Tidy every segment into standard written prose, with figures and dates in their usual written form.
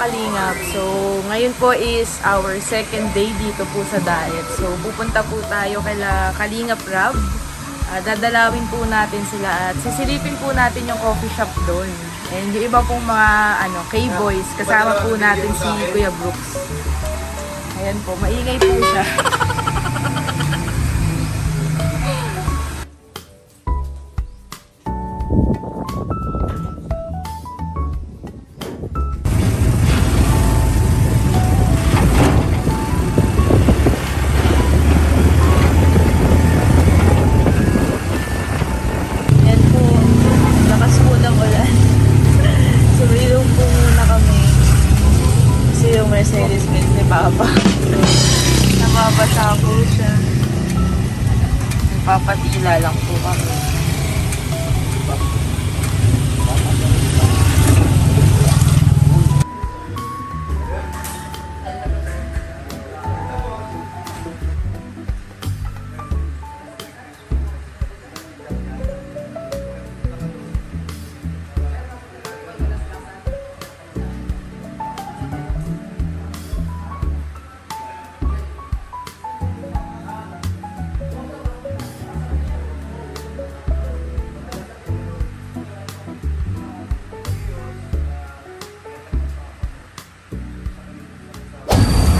kalingap. So, ngayon po is our second day dito po sa diet. So, pupunta po tayo kala Kalingap Rab. Dadalawin po natin sila at sisilipin po natin yung coffee shop doon. And yung iba pong mga K-boys, kasama po natin si Kuya Brooks. Ayan po, maingay po siya. Mercedes-Benz ni Papa. Nababasa po siya. Nagpapatila lang po kami.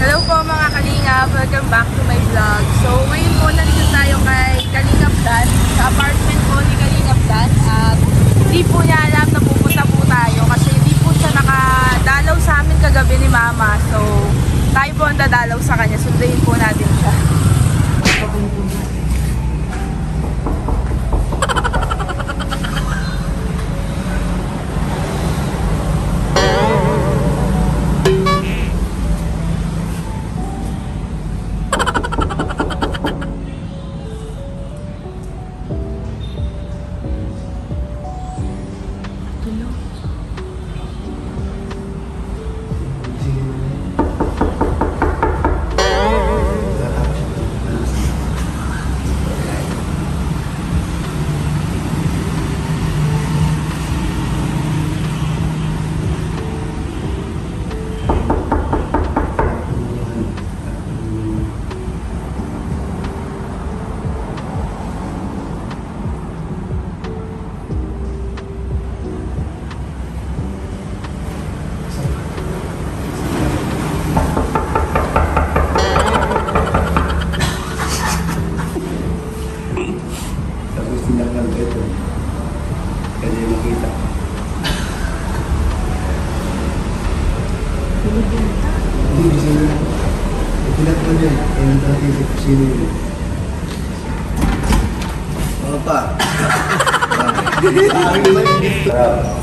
Hello po mga Kalingap! Welcome back to my vlog. So ngayon po nandito tayo kay Kalingap Dan, sa apartment po ni Kalingap Dan. At hindi po niya alam na pupunta po tayo kasi hindi po siya nakadalaw sa amin kagabi ni Mama. So tayo po ang dadalaw sa kanya. Sundayin po natin siya.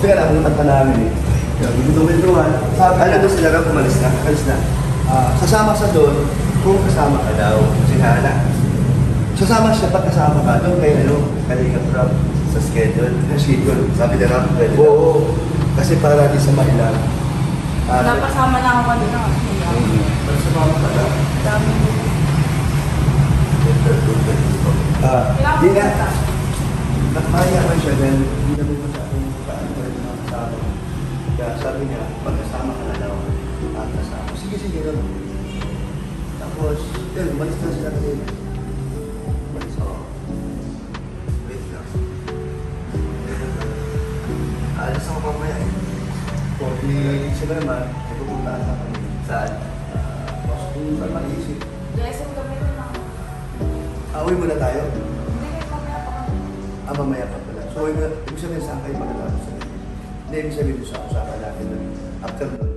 Kaya lang, ang kanta namin eh. Gugutumin-tuhan. Ano doon sila raw, umalis na? Alis na. Sasama sa doon, kung kasama ka daw, si Hana. Sasama siya pag kasama ka doon kay Kalingap Rab sa schedule. Sabi na Rab, pwede na. Oo. Kasi para di sa mailang. Napasama na ako kanina kasi. Para sa mama ka na. Dami mo. Di na. Nakmayaman siya dahil hindi na mo sa akong kaantarin mga kasama. Kaya sabi niya, pagkasama ka na daw at kasama. Sige lang. Tapos, yun, umalis na sila kasi. Umalis ako. Wait lang. Aalis ako mamaya eh. Kung sila naman, pupuntaan na kami. Saan? Kung saan mag-iisip. Lesson kami rin ako. Uwi muna tayo. Hindi, mamaya pa kami. Mamaya pa pala. So, ibig sabihin saan kayo pagkatapos sa inyo? Hindi, ibig sabihin doon sa usapan natin nun. After nun.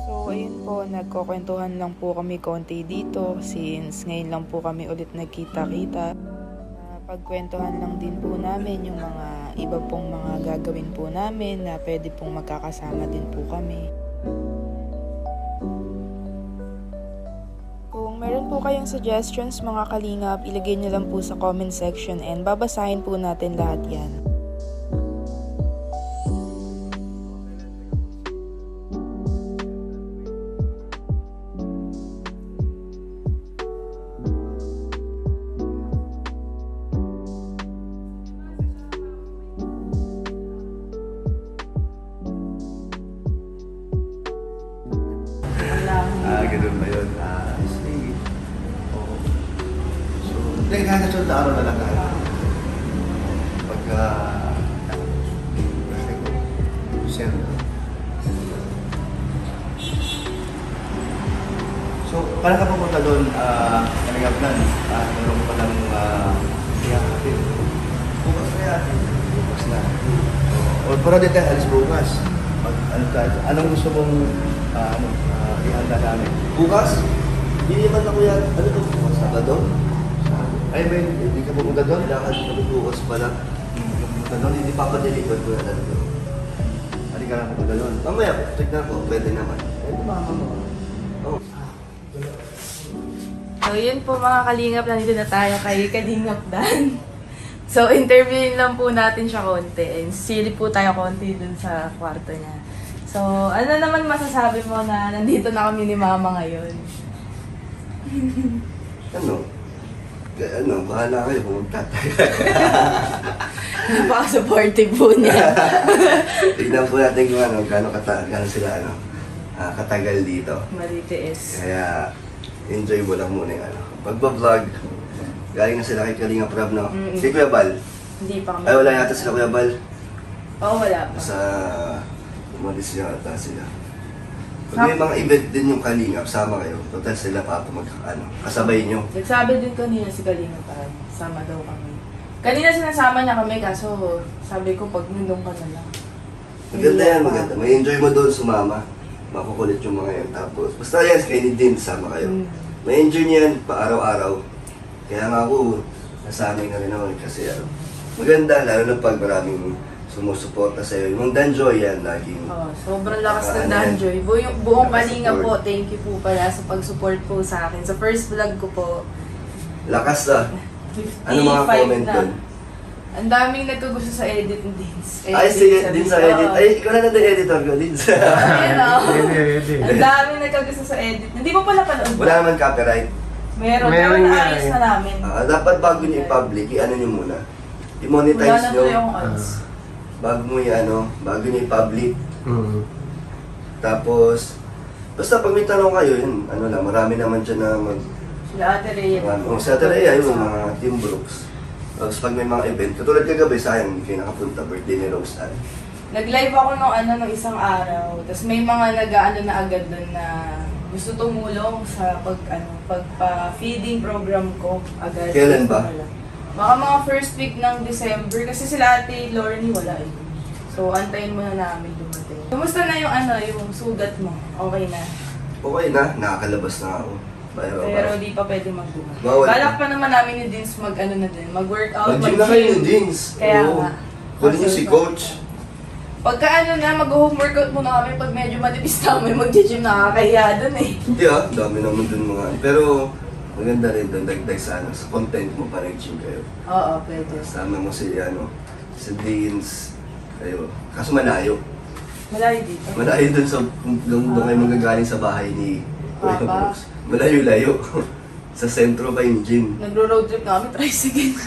So, ayun po, nagkukwentuhan lang po kami konti dito since ngayon lang po kami ulit nagkita-kita. Pagkwentuhan lang din po namin yung mga iba pong mga gagawin po namin na pwede pong magkakasama din po kami. Kung meron po kayong suggestions mga kalingap, ilagay nyo lang po sa comment section and babasahin po natin lahat yan. ganun ba yun? Sige. Oo. So, hindi, kahit sa araw na lang tayo. Pagka... Siyempre. So, para ka pumunta doon, kanina plan, meron mo pa lang iyakin. Bukas na yan. Bukas na. O, para dito, alis bukas. Anong gusto mong ihanda namin? Bukas? Hindi naman ako yan. Ano ito? Bukas? Sabado? Ay, may hindi ka pumunta doon? Lakad kami bukas pala. Pumunta doon, hindi papadeliver ko na doon. Hindi ka na pumunta doon. Mamaya, tignan ko, pwede naman. Eh, mama mo. Oh. So, yun po mga kalingap, nandito na tayo kay Kalingap Dan. So, interviewin lang po natin siya konti. And silip po tayo konti dun sa kwarto niya. So, ano naman masasabi mo na nandito na kami ni Mama ngayon? Bahala kayo, pumunta tayo. Napaka-supportive po niya. Tignan po natin kung gano'n sila, katagal dito. Malitiis. Kaya, enjoy mo lang muna yung pagbablog. Galing na sila kay Kalinga Prab, no? Si Kuya Bal. Hindi pa kami. Ay, wala yata sila Kuya Bal. Oo, wala pa. Sa umalis yata sila. Pag may mga event din yung Kalingap, sama kayo. Total sila pa kasabay nyo. Nagsabi din kanina si Kalinga pa, sama daw kami. Kanina sinasama niya kami, kaso sabi ko pag nandun ka na lang. Maganda yan, maganda. May enjoy mo doon sumama. Makukulit yung mga yan. Tapos, basta yan, kayo ni Din, sama kayo. May enjoy niyan pa araw-araw. Kaya nga ako, nasanay na rin ako kasi maganda, lalo na pag maraming sumusuporta sa'yo. Yung Danjoy yan, laging... Sobrang lakas ng Danjoy. Buong Kalinga po, thank you po pala sa pag-support po sa akin. Sa first vlog ko po, lakas na. 55 Ano mga comment na. doon? Ang daming nagkagusto sa edit ng Dins. Ay, sige, din sa edit. Ay, ikaw na editor ko, din sa... Ayun o. Ang daming nagkagusto sa edit. Hindi ko pala panood. Wala naman copyright. Meron pero naayos na namin. Dapat bago nyo i-public, i-ano nyo muna. Wala I-monetize na nyo. to yung ads. Bago mo bago nyo i-public. Tapos, basta pag may tanong kayo, yun, marami naman dyan na Sila Ate Rhea. sa Atalaya, yung mga Team Brooks. Tapos pag may mga event, katulad kagabi, sayang, hindi kayo nakapunta, birthday ni Rose Ann. Nag-live ako nung isang araw. Tapos may mga nag-ano na agad doon na gusto tumulong sa pagpa-feeding program ko agad. Kailan ba? Baka mga first week ng December kasi sila Ate Lorny wala eh. So antayin muna namin dumating. Kumusta na yung sugat mo? Okay na? Okay na, nakakalabas na ako. Pero di pa pwede magbuhat. Bawal. Balak pa naman namin ni Dins mag-workout, Mag-gym na kayo ng jeans. Kaya Oo. nga. Kunin niyo si Coach. Pagka mag-home workout muna kami, pag medyo manipis namin, mag-gym nakakahiya dun eh. Hindi dami naman dun mga pero maganda rin doon, dagdag sa content mo para gym kayo. Oo, pwede. Sama mo si si Deans, kayo. Kaso malayo. Malayo dito. Malayo dun sa, doon kayo magagaling sa bahay ni Kuya Papa. Brooks. Malayo-layo. Sa sentro pa yung gym. Nagro-road trip na kami, tricycle.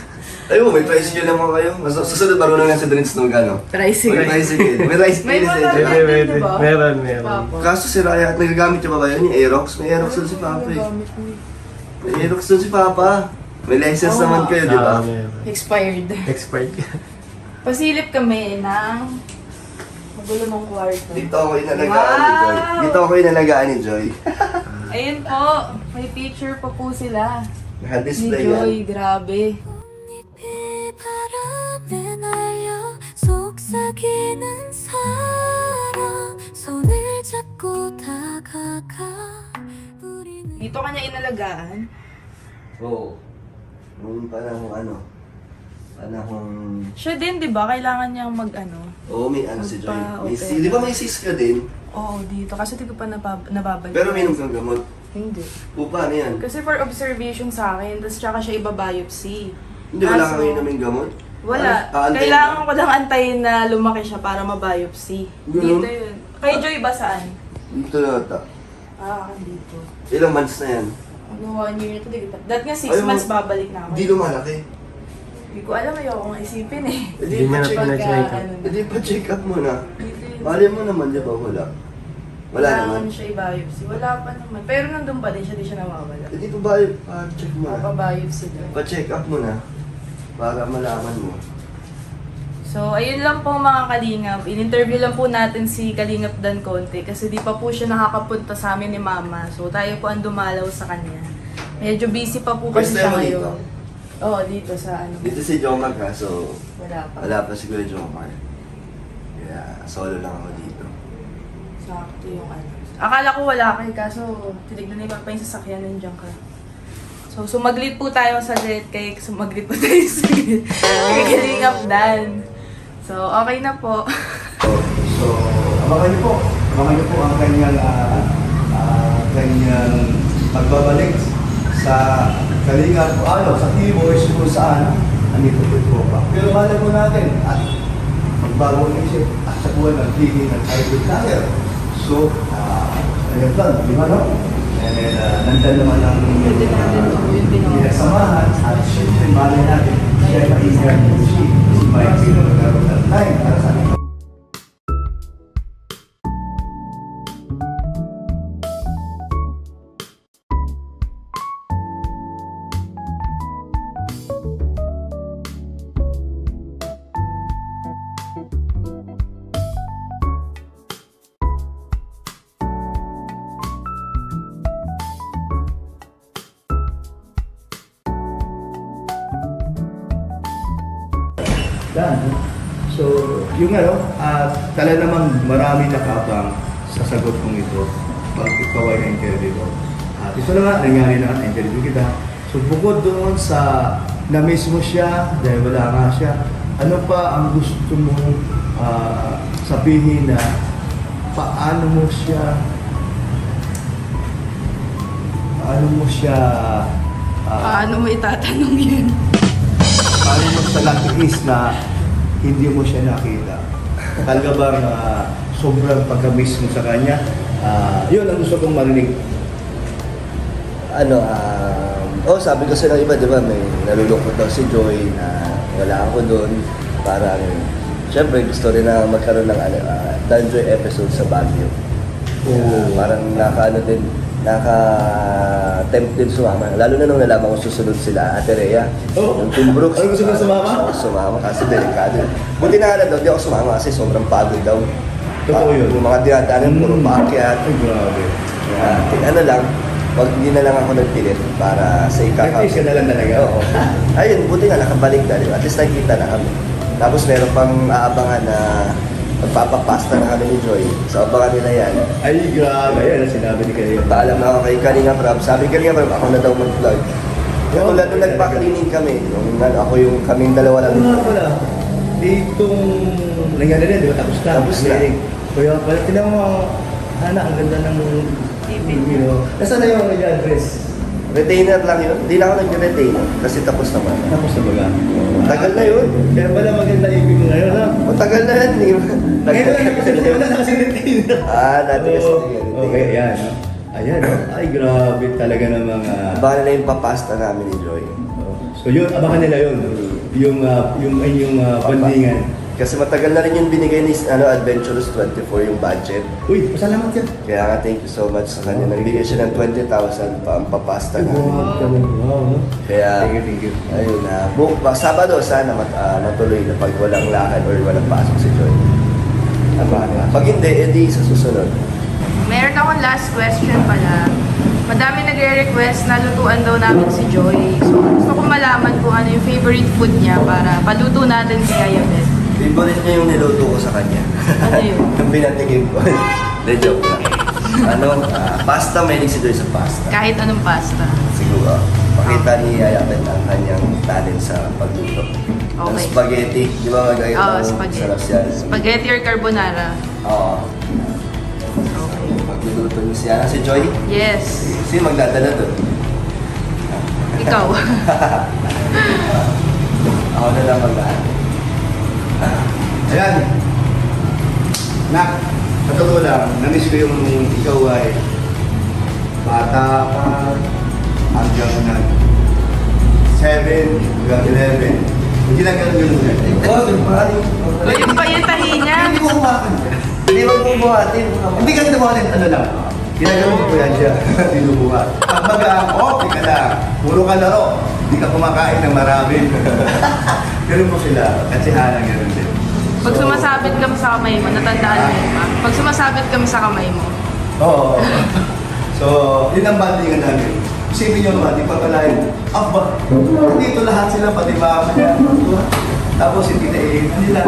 Ayun, may tricycle naman kayo. Susunod marunong nga si Deans nung Tricycle. May tricycle. May tricycle May si motor Deans. na din, di ba? Meron. Papa. Kaso si Raya, nagagamit niya pa ba yun? Yung Aerox? May Aerox doon si Papa eh. Gamit mo eh. May Aerox doon si Papa. May license Oo. naman kayo, di ba? Expired. Expired. Pasilip kami ng magulo ng kwarto. Dito ako inalagaan ni Joy. Wow! Dito ako inalagaan ni Joy. Ayun po, may picture pa po sila. Ni Naka-display Joy, yan. grabe. 꽃잎이 바람에 날려 속삭이는 사랑 손을 잡고 다가가 우리는 Dito kanya inalagaan. Oo. Nung panahon panahon... Siya din, di ba? Kailangan niyang Oo, may si Joy. May Magpa-open. di ba may sis ka din? Oo, dito. Kasi di ko pa nababalik. Pero minum kang gamot. Hindi. O, paano yan? Kasi for observation sa akin, tapos tsaka siya iba-biopsy. Hindi, wala Kaso, kang inaming gamot? Wala. Aantayin Kailangan ka? ko lang antayin na lumaki siya para ma-biopsy. Ganun? Dito yun. Kay Joy ba saan? Dito na ata. Dito. Ilang months na yan? Mag-1 year na ito. Dahil nga 6 Ay, months babalik na ako. Hindi lumalaki. Hindi ko alam, ayoko nga isipin eh. Hindi Hindi mo na pa-check pinag-check up. Pagka, Hindi pa check up mo na. dito yun. Mali mo naman, di ba? Wala. Wala Kailangan naman. siya i-biopsy. Wala pa naman. Pero nandun pa din siya, di siya nawawala. Dito ba, check mo na. Papabiopsy daw. Pa-check up mo na. Para malaman mo. So, ayun lang po mga Kalingap. In-interview lang po natin si Kalingap Dan Conte kasi di pa po siya nakakapunta sa amin ni Mama. So, tayo po ang dumalaw sa kanya. Medyo busy pa po kasi First siya time mo dito? ngayon. Oo, dito sa ano. Dito si Jomar ka, so Wala pa. wala pa si Kuya Jomar. Kaya solo lang ako dito. Sakto yung ano. Akala ko wala kayo, kaso tinignan ni Papa yung sasakyan, nandiyan ka. So, sumaglit po tayo sa jet kay sumaglit po tayo sa kay Kalingap Dan. So, okay na po. So, abangan niyo po. Abangan niyo po ang kanyang pagbabalik sa Kalingap, sa T-Boys kung saan andito po pa. Pero malay po natin at magbago ang isip at sa buwan ng TV ng hybrid tire. So, ayun lang, di ba no? And then, nandun naman ang pinasamahan at syempre malay natin siya ay maingat si Mike Pino nagkaroon ng time para sa akin. So, yung tala namang marami nakabang sa sagot kong ito pag ikaw ay na-interview ko. At ito na nga, nangyari na na-interview kita. So, bukod doon sa na-miss mo siya, dahil wala nga siya, ano pa ang gusto mong sabihin na paano mo siya Paano mo itatanong yun? paano mo sa latiis na hindi mo siya nakita? Talaga bang sobrang pagka-miss mo sa kanya? Yun ang gusto kong marinig. Sabi kasi ng iba, di ba, may nalulungkot daw si Joy na wala ako doon. Parang, syempre gusto rin na magkaroon ng Danjoy episode sa Baguio. Parang naka-tempt din sumama. Lalo na nung nalaman ko susunod sila, Ate Rhea. Yung Team Brooks. Ano, gusto mo sumama? Gusto ko sumama kasi delikado. Buti na nga daw, di ako sumama kasi sobrang pagod daw. Totoo yun. Yung mga dinadaanan, puro paakyat. Ay, grabe. Hindi na lang ako nagpilit para sa Practice ka na lang talaga. Oo. Ayun, buti nga nakabalik na rin. At least nakikita na kami. Tapos meron pang aabangan na magpapapasta na kami ni Joy. So abangan nila yan. Ay, grabe. Yan ang sinabi ni Kayo. Paalam na ako kay Kalinga Prab. Sabi Kalinga Prab, ako na daw mag-vlog. Pero nung nagpa-cleaning kami, ako yung kaming dalawa lang. Ano nga pala? Ditong nangyari rin, di ba? Tapos na. Tapos na. Kaya pala, tinawag mo, Hana, ang ganda ng TV, no? Nasaan na yung address? Retainer lang yun. Hindi na ako nag-retainer kasi tapos naman. Tapos na baga. Tagal na yun. Kaya pala maganda ibig mo ngayon, ha? Matagal na yan. Ngayon lang kasi wala na kasi retainer. Dati kasi Okay, ayan. Ayan, ay grabe talaga ng mga... Baka na yung papasta namin ni Joy. So yun, abangan nila yun. Yung bandingan. Kasi matagal na rin yung binigay ni Adventurous 24 yung budget. Uy, pasalamat yan. Kaya nga thank you so much sa kanya. Nagbigay siya ng 20,000 pa ang papasta namin. Wow, no? Kaya, Thank you. ayun na. Sabado, sana matuloy na pag walang lakad or walang pasok si Joy. Pag hindi, edi sa susunod. Meron akong last question pala. Madami nagre-request na lutuan daw namin si Joy. So, gusto ko malaman kung ano yung favorite food niya para paluto natin si Ayabet. Favorite niya yung niluto ko sa kanya. Ano yun? Yung pinatikim ko. De joke lang. Pasta, mahilig si Joy sa pasta. Kahit anong pasta. Siguro, pakita ni Ayabet ang kanyang talent sa pagluto. Ng Okay. spaghetti. Di ba magagay Oo, ng spaghetti. sarap yan? Spaghetti or carbonara? Oo. Okay. Magluluto niyo siya. Si Joy? Yes. Sino magdadala doon? Ikaw. Ako na lang mag-ano. Ayan. Nak, sa totoo lang, namiss ko yung ikaw ay bata pa hanggang 7 hanggang 11. Hindi lang ganun. Oh, di ba? O, yung tahi niya. Hindi ko kumakan. Hindi mo bubuhatin. Hindi ka tinabuhatin, ano lang. Ginagawin ko yan siya. Dinubuhat. Pagbaga, teka lang. Puro ka laro. Hindi ka kumakain ng marami. Ganun po sila. Katsihanan, ganun din. Pag sumasabit kami sa kamay mo, natandaan mo yun ba? Pag sumasabit kami sa kamay mo, Oo. So, yun ang bandingan namin. Isipin nyo naman, di pa palahin. Aba, dito lahat sila, pati ba? Tapos hindi na nila,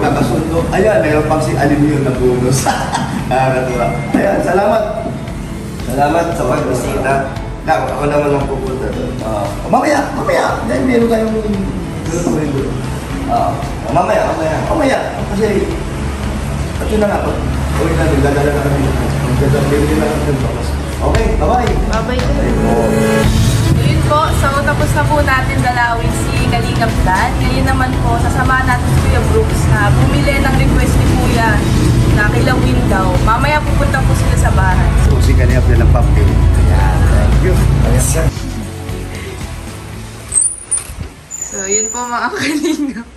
nakasundo. Ayan, mayroon pang si Alim yun na bonus. Nakakatuwa. Ayan, salamat. Salamat sa pagbisita. Ako naman ang pupunta doon. Mamaya. Dahil meron tayong tuloy doon. Mamaya. Kasi, at yun na nga po. Uwi na, nagdadala na kami. Magdadala na kami. Okay, bye-bye. babay ka. Yun po, so tapos na po natin dalawin si Kalingap Dan. Ngayon naman po, sasamahan natin si Kuya Brooks na bumili ng request ni Kuya na kilawin daw. Mamaya pupunta po sila sa bahay. So, si Kaniap na ng pumpkin. Ayan, thank you. Ayan. So, yun po mga Kalingap.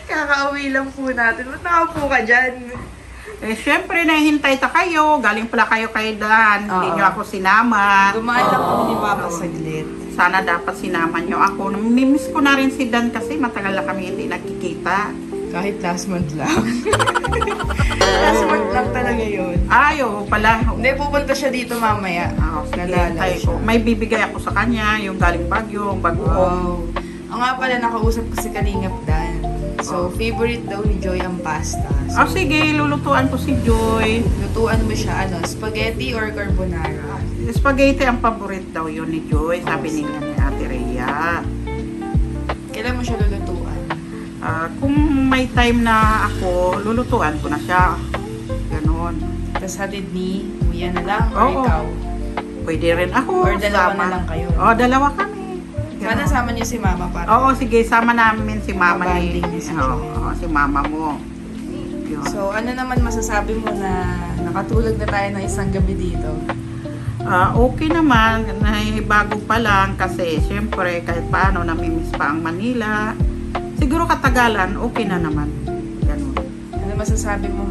Kakauwi lang po natin. Ba't nakaupo ka dyan? Eh, syempre, nahihintay ta kayo. Galing pala kayo kay Dan. Hindi Oo. nyo ako sinama. Dumaan lang po ni Papa saglit. Sana dapat sinama nyo ako. Namimiss ko na rin si Dan kasi matagal na kami hindi nagkikita. Kahit last month lang. Last month lang talaga yun. Ayaw pala. Hindi, pupunta siya dito mamaya. Nalala ko. May bibigay ako sa kanya. Yung galing Baguio, yung bago. Wow. Ang nga pala, nakausap ko si Kalingap Dan. So, favorite daw ni Joy ang pasta. So, Sige, lulutuan ko si Joy. lutuan mo siya, spaghetti or carbonara? Spaghetti ang paborit daw yun ni Joy. Sabi nila ni Ate Rhea. Kailan mo siya lulutuan? Kung may time na ako, lulutuan ko na siya. Ganon. Tapos hatid ni Kuya na lang or Oo. ikaw? Pwede rin ako. Or dalawa sama. na lang kayo? Dalawa kami. Sana Ganon. sama niyo si Mama para. Oo, sige, sama namin si mama ni, Mabanding niyo si oo, Joy. oo, si mama mo. Yun. So, ano naman masasabi mo na nakatulog na tayo ng isang gabi dito? Okay naman, bago pa lang kasi syempre kahit paano namimiss pa ang Manila. Siguro katagalan, okay na naman. Ganun. Ano masasabi mo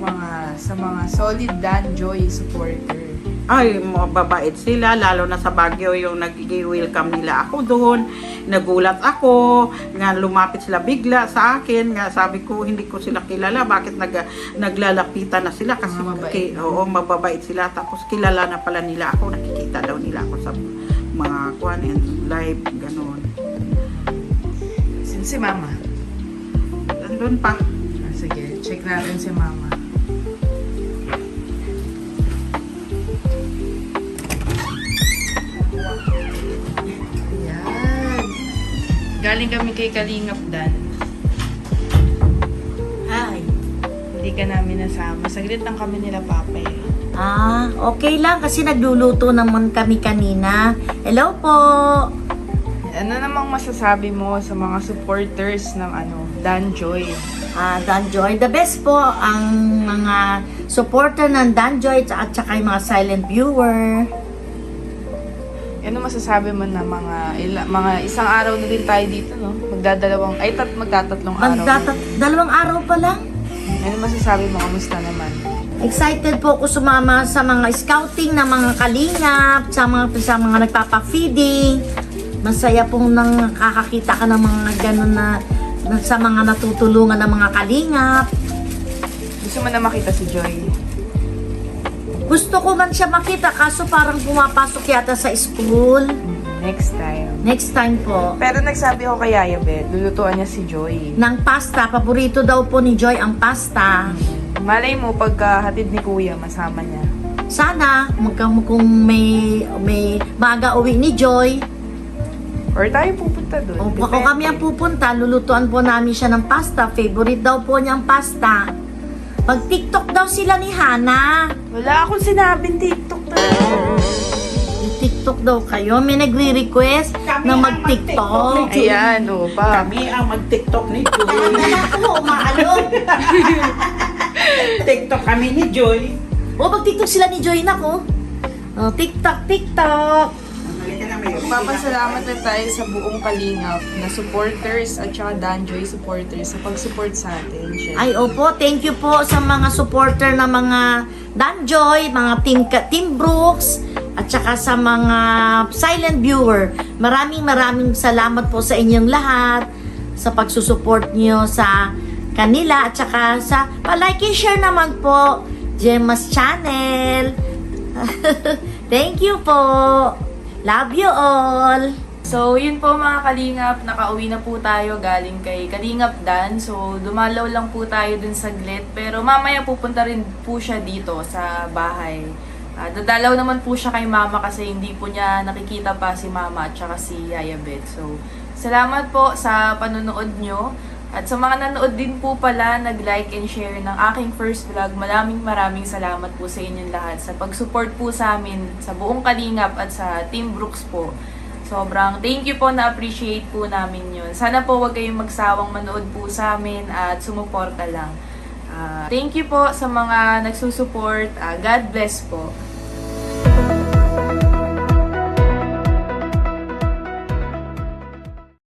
sa mga solid Dan Joy supporter? Ay, mababait sila, lalo na sa Baguio yung nag-welcome nila ako doon. Nagulat ako, nga lumapit sila bigla sa akin, nga sabi ko hindi ko sila kilala, bakit naglalapitan na sila kasi Mababait. oo, mababait sila, tapos kilala na pala nila ako, nakikita daw nila ako sa mga live, gano'n. Si Mama. Nandun pa. Sige, check natin si Mama. Ayan. Galing kami kay Kalingap Dan. Hi. Hindi ka namin nasama. Saglit lang kami nila Papa eh. Okay lang kasi nagluluto naman kami kanina. Hello po. Ano namang masasabi mo sa mga supporters ng Dan Joy? Dan Joy, the best po ang mga supporter ng Dan Joy at saka yung mga silent viewer. Ano masasabi mo na mga isang araw na din tayo dito, no? Magtatatlong araw. Dalawang araw pa lang. Ano masasabi mo? Kamusta naman? Excited po ako sumama sa mga scouting ng mga kalingap, sa mga nagpapa-feeding. Masaya pong nang kakakita ka ng mga ganun na sa mga natutulungan ng mga kalingap. Gusto mo na makita si Joy? Gusto ko man siya makita kaso parang pumapasok yata sa school. Next time. Next time po. Pero nagsabi ko kay Yaya Beth, lulutuan niya si Joy. Ng pasta, paborito daw po ni Joy ang pasta. Malay mo, pagkahatid ni Kuya, masama niya. Sana, kung may baga uwi ni Joy, Or tayo pupunta doon. o kung kami ang pupunta, lulutuan po namin siya ng pasta. Favorite daw po niyang pasta. Mag-TikTok daw sila ni Hana. Wala akong sinabing TikTok talaga. TikTok daw kayo. May nagre-request na mag-TikTok. Ayan, pa. Kami ang mag-TikTok ni Joy. Ako, umaalog. TikTok kami ni Joy. O, mag-TikTok sila ni Joy na ko. Oh, TikTok. Halika na, Mayor. Magpapasalamat na tayo sa buong Kalingap na supporters at saka Danjoy supporters sa pag-support sa atin. Syempre. Ay, opo, thank you po sa mga supporter na mga Danjoy, mga Team Brooks, at saka sa mga silent viewer. Maraming salamat po sa inyong lahat sa pagsusupport nyo sa kanila at saka sa like and share naman po Gemma's channel. Thank you po. Love you all. So, yun po mga Kalingap, nakauwi na po tayo galing kay Kalingap Dan. So, dumalaw lang po tayo dun saglit. Pero mamaya pupunta rin po siya dito sa bahay. Dadalaw naman po siya kay Mama kasi hindi po niya nakikita pa si Mama at saka si Yaya Beth. So, salamat po sa panonood nyo. At sa mga nanood din po pala, nag-like and share ng aking first vlog, maraming salamat po sa inyong lahat sa pag-support po sa amin, sa buong Kalingap at sa Team Brooks po. Sobrang thank you po, na-appreciate po namin yun. Sana po wag kayong magsawang manood po sa amin at sumuporta lang. Thank you po sa mga nagsusupport. God bless po.